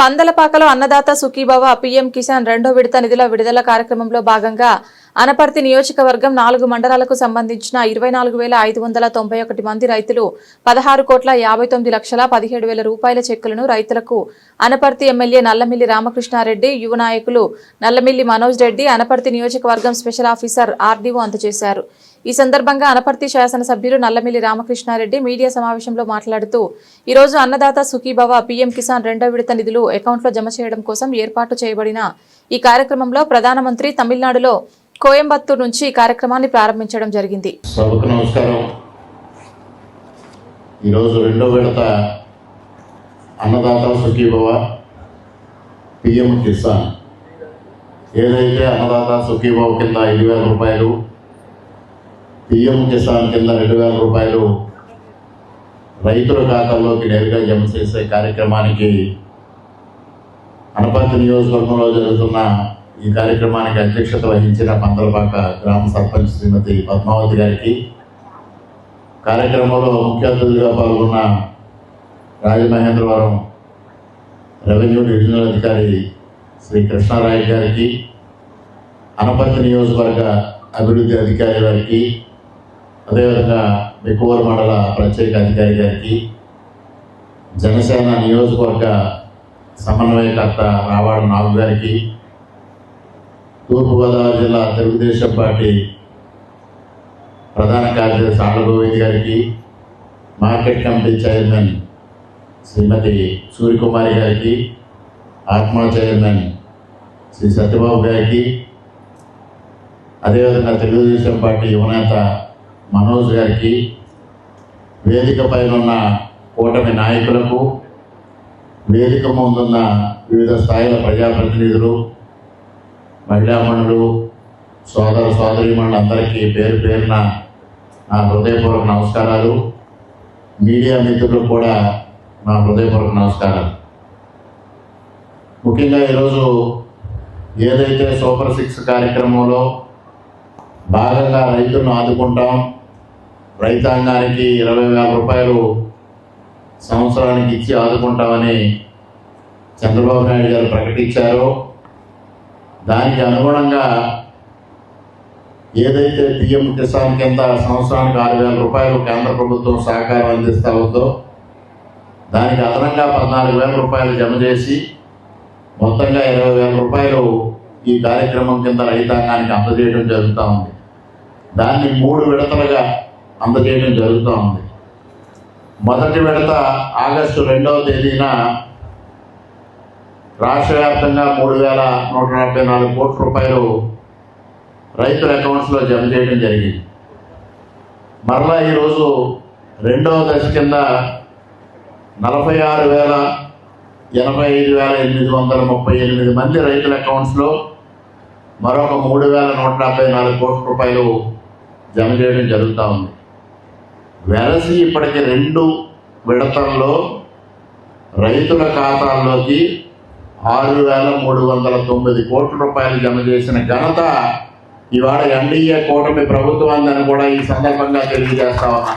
పందలపాకలో Annadata Sukhibhava PM Kisan రెండో విడత నిధుల విడుదల కార్యక్రమంలో భాగంగా అనపర్తి నియోజకవర్గం 4 మండలాలకు సంబంధించిన 24,591 మంది రైతులు 16,59,17,000 రూపాయల చెక్కులను రైతులకు అనపర్తి ఎమ్మెల్యే నల్లమిల్లి రామకృష్ణారెడ్డి, యువ నాయకులు నల్లమిల్లి మనోజ్ రెడ్డి, అనపర్తి నియోజకవర్గం స్పెషల్ ఆఫీసర్ ఆర్డీఓ అందజేశారు. ఈ సందర్భంగా అనపర్తి శాసనసభ్యులు నల్లమిల్లి రామకృష్ణారెడ్డి మీడియా సమావేశంలో మాట్లాడుతూ ఈ రోజు అన్నదాత సుఖీభవ పీఎం కిసాన్ రెండో విడత నిధులు అకౌంట్లో జమ చేయడం కోసం ఏర్పాటు చేయబడిన ఈ కార్యక్రమంలో ప్రధానమంత్రి తమిళనాడులో కోయంబత్తూరు నుంచి ఈ కార్యక్రమాన్ని ప్రారంభించడం జరిగింది. సభకు నమస్కారం. ఈరోజు రెండో విడత అన్నదాత సుఖీభవ పీఎం కిసాన్ ఏదైతే అన్నదాత సుఖీభవ కింద 5,000 రూపాయలు, పీఎం కిసాన్ కింద 2,000 రూపాయలు రైతుల ఖాతాల్లోకి నేరుగా జమ చేసే కార్యక్రమానికి అనపర్తి నియోజకవర్గంలో జరుగుతున్న ఈ కార్యక్రమానికి అధ్యక్షత వహించిన పందలపాక గ్రామ సర్పంచ్ శ్రీమతి పద్మావతి గారికి, కార్యక్రమంలో ముఖ్య అతిథులుగా పాల్గొన్న రాజమహేంద్రవరం రెవెన్యూ డివిజనల్ అధికారి శ్రీ కృష్ణారాయ్ గారికి, అనపర్తి నియోజకవర్గ అభివృద్ధి అధికారి గారికి, అదేవిధంగా మెక్కువూరు మండల ప్రత్యేక అధికారి గారికి, జనసేన నియోజకవర్గ సమన్వయకర్త రావాడ నాగు గారికి, తూర్పుగోదావరి జిల్లా తెలుగుదేశం పార్టీ ప్రధాన కార్యదర్శి ఆళ్ల గోవింద్ గారికి, మార్కెట్ కమిటీ చైర్మన్ శ్రీమతి సూర్యకుమారి గారికి, ఆత్మా చైర్మన్ శ్రీ సత్యబాబు గారికి, అదేవిధంగా తెలుగుదేశం పార్టీ యువనేత మనోజ్ గారికి, వేదిక పైన ఉన్న కూటమి నాయకులకు, వేదిక ముందున్న వివిధ స్థాయిల ప్రజాప్రతినిధులు, మహిళామణులు, సోదర సోదరీమణులు అందరికీ పేరు పేరున నా హృదయపూర్వక నమస్కారాలు. మీడియా మిత్రులకు కూడా నా హృదయపూర్వక నమస్కారాలు. ముఖ్యంగా ఈరోజు ఏదైతే సూపర్ 6 కార్యక్రమంలో భాగంగా రైతులను ఆదుకుంటాం, రైతాంగానికి 20,000 రూపాయలు సంవత్సరానికి ఇచ్చి ఆదుకుంటామని చంద్రబాబు నాయుడు గారు ప్రకటించారో, దానికి అనుగుణంగా ఏదైతే పీఎం కిసాన్ కింద సంవత్సరానికి 6,000 రూపాయలు కేంద్ర ప్రభుత్వం సహకారం అందిస్తూ ఉందో, దానికి అదనంగా 14,000 రూపాయలు జమ చేసి మొత్తంగా 20,000 రూపాయలు ఈ కార్యక్రమం కింద రైతాంగానికి అందజేయడం జరుగుతూ ఉంది. దాన్ని 3 విడతలుగా అందజేయడం జరుగుతూ ఉంది. మొదటి విడత ఆగస్టు 2వ తేదీన రాష్ట్ర వ్యాప్తంగా 3,144 కోట్ల రూపాయలు రైతుల అకౌంట్స్లో జమ చేయడం జరిగింది. మరలా ఈరోజు రెండవ దశ కింద 46,85,838 మంది రైతుల అకౌంట్స్లో మరొక 3,174 కోట్ల రూపాయలు జమ చేయడం జరుగుతూ ఉంది. వెరసి ఇప్పటికి 2 విడతల్లో రైతుల ఖాతాల్లోకి 6,309 కోట్ల రూపాయలు జమ చేసిన ఘనత ఇవాళ ఎన్డీఏ కూటమి ప్రభుత్వాన్ని కూడా ఈ సందర్భంగా తెలియజేస్తా ఉన్నా.